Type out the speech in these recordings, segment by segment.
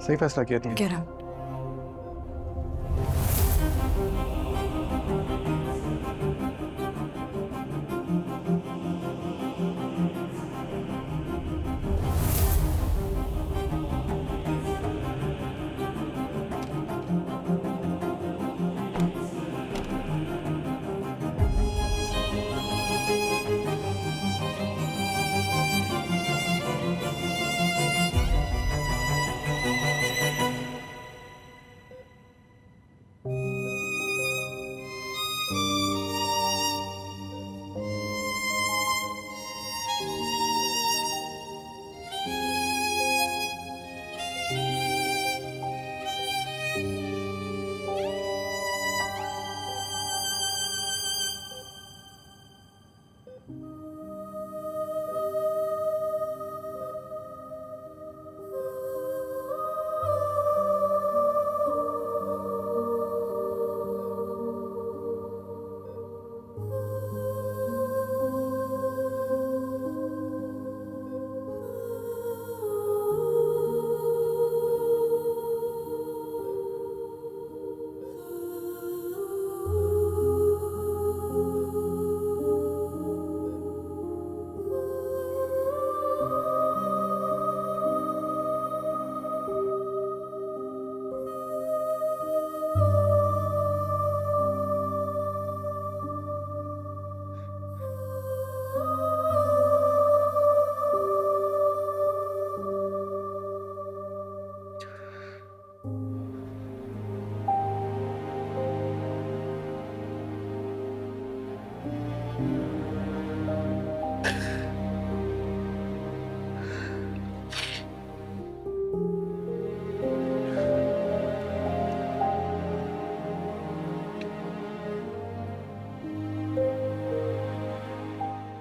सही फैसला किया तुमने। Get out.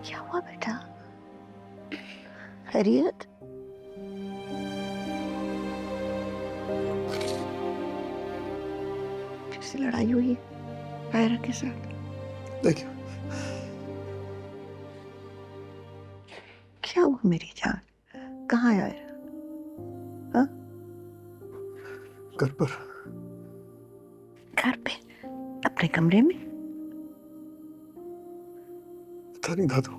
क्या हुआ बेटा? खैरियत? फिर से लड़ाई हुई कायरा के साथ? देखिए, क्या हुआ मेरी जान? कहाँ है आयरा? हाँ? घर पर। घर पे? अपने कमरे में? पता नहीं दादू।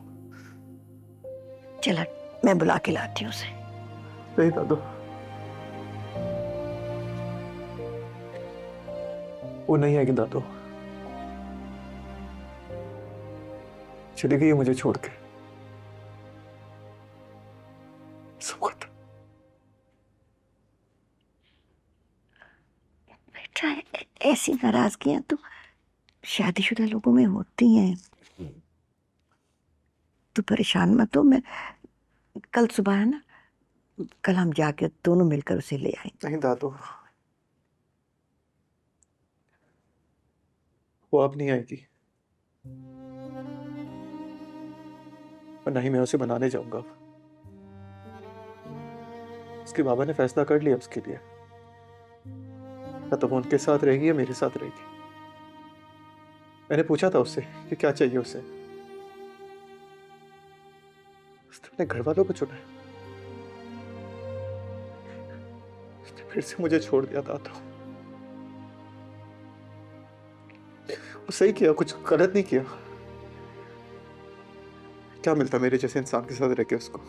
चला, मैं बुला के लाती हूँ उसे। नहीं दादू, वो नहीं आएगी दादू। चली गई है मुझे छोड़ के। सब खत्म। बेटा, ऐसी नाराजगियां तो शादीशुदा लोगों में होती हैं। तू परेशान मत हो। मैं कल सुबह है ना, कल हम जाके दोनों मिलकर उसे ले आएंगे। नहीं दादू, वो अब नहीं आएगी और नहीं मैं उसे मनाने जाऊंगा अब। उसके बाबा ने फैसला कर लिया उसके लिए। या तो वो उनके साथ रहेगी या मेरे साथ रहेगी। मैंने पूछा था उससे कि क्या चाहिए उसे। उसने अपने घर वालों को चुना है। उसने फिर से मुझे छोड़ दिया था। तो वो सही किया, कुछ गलत नहीं किया। क्या मिलता मेरे जैसे इंसान के साथ रह के उसको।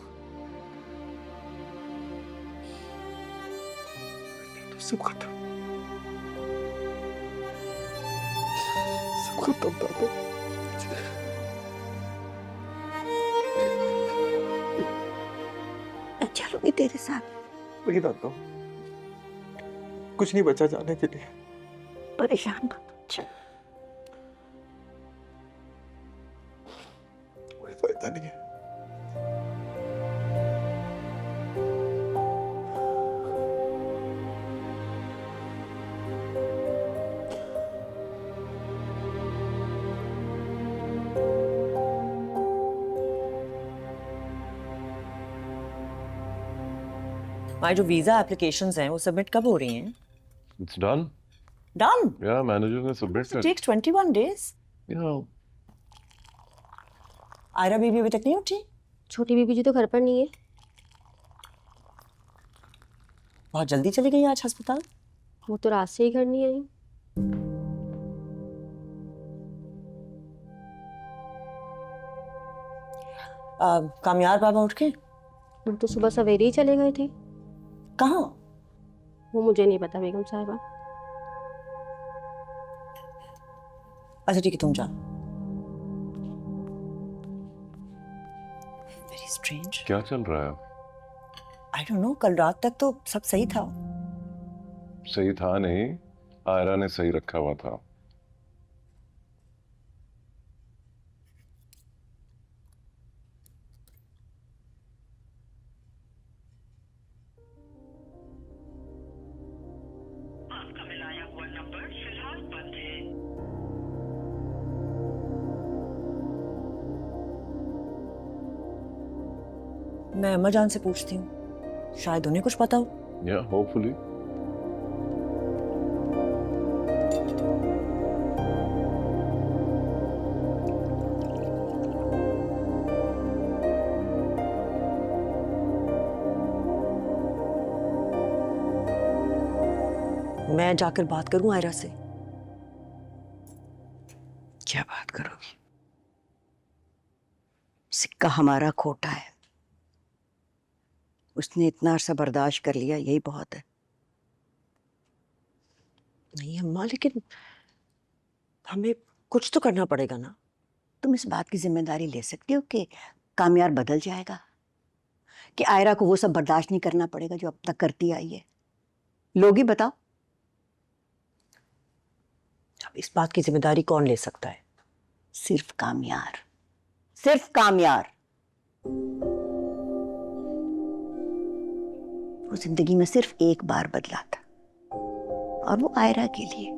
तो सब खत्म, सब खत्म दादू। मैं चलूंगी तेरे साथ। वही दादू, कुछ नहीं बचा जाने के लिए। परेशान मत हो। चल। कोई फायदा नहीं है। हमारी जो वीजा एप्लीकेशंस हैं वो सबमिट कब हो रही हैं? It's done. Done. Yeah, manager ने submit It कर. takes 21 days. Yeah. Aayra baby अभी तक नहीं उठी? छोटी बीबी जी तो घर पर नहीं है। बहुत जल्दी चली गई आज अस्पताल। वो तो रात से ही घर नहीं आई। कामयार बाबा उठ के वो तो सुबह सवेरे ही चले गए थे। कहाँ? वो मुझे नहीं पता बेगम साहिबा। अच्छा ठीक है, तुम जाओ। Very strange. क्या चल रहा है? आई डोंट नो, कल रात तक तो सब सही था। सही था नहीं, आयरा ने सही रखा हुआ था। आपका मिलाया हुआ नंबर फिलहाल बंद है। मैं अम्मा जान से पूछती हूँ, शायद उन्हें कुछ पता हो। या होपफुली। मैं जाकर बात करूं आयरा से। क्या बात करोगी? सिक्का हमारा खोटा है। उसने इतना अरसा बर्दाश्त कर लिया, यही बहुत है। नहीं अम्मा, लेकिन हमें कुछ तो करना पड़ेगा ना। तुम इस बात की जिम्मेदारी ले सकती हो कि कामयार बदल जाएगा, कि आयरा को वो सब बर्दाश्त नहीं करना पड़ेगा जो अब तक करती आई है। लोगी बताओ। अब इस बात की जिम्मेदारी कौन ले सकता है? सिर्फ कामयार, सिर्फ कामयार। वो जिंदगी में सिर्फ एक बार बदला था, और वो आयरा के लिए।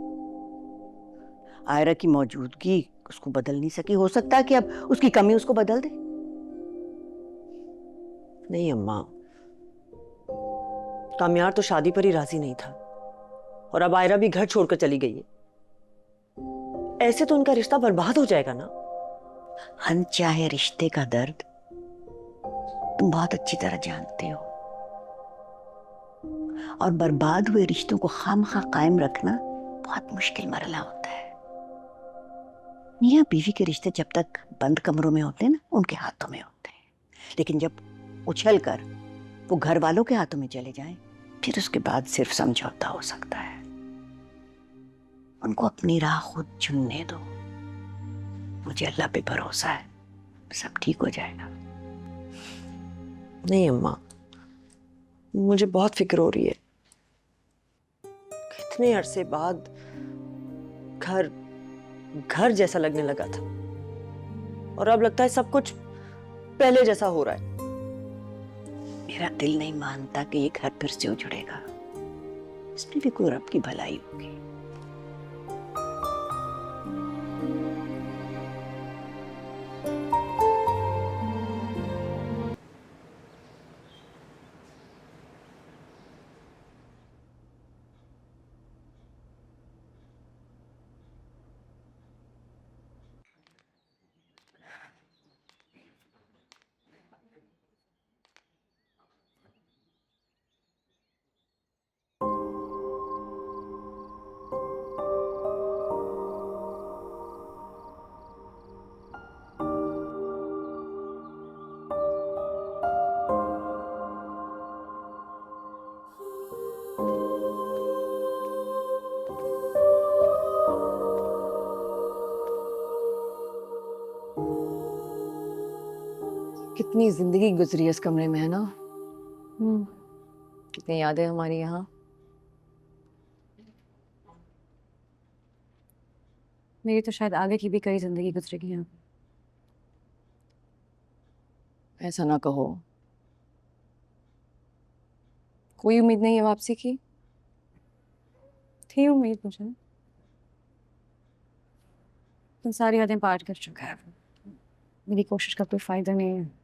आयरा की मौजूदगी उसको बदल नहीं सकी। हो सकता है कि अब उसकी कमी उसको बदल दे। नहीं अम्मा, कामयार तो शादी पर ही राजी नहीं था, और अब आयरा भी घर छोड़कर चली गई है। ऐसे तो उनका रिश्ता बर्बाद हो जाएगा ना। अनचाहे रिश्ते का दर्द तुम बहुत अच्छी तरह जानते हो, और बर्बाद हुए रिश्तों को खामखा कायम रखना बहुत मुश्किल मरला होता है। मियां बीवी के रिश्ते जब तक बंद कमरों में होते हैं ना, उनके हाथों में होते हैं, लेकिन जब उछल कर वो घर वालों के हाथों में चले जाएं, फिर उसके बाद सिर्फ समझौता हो सकता है। उनको अपनी राह खुद चुनने दो। मुझे अल्लाह पे भरोसा है, सब ठीक हो जाएगा। नहीं अम्मा, मुझे बहुत फिक्र हो रही है। कितने अरसे बाद घर घर जैसा लगने लगा था, और अब लगता है सब कुछ पहले जैसा हो रहा है। मेरा दिल नहीं मानता कि ये घर फिर से उजड़ेगा। इसमें भी कोई रब की भलाई होगी। कितनी जिंदगी गुजरी है इस कमरे में, है ना? कितनी यादें हमारी यहाँ। मेरी तो शायद आगे की भी कई जिंदगी गुजरेगी यहाँ। ऐसा ना कहो। कोई उम्मीद नहीं है वापसी की? थी उम्मीद मुझे, लेकिन सारी यादें पार कर चुका है। मेरी कोशिश का कोई फायदा नहीं है।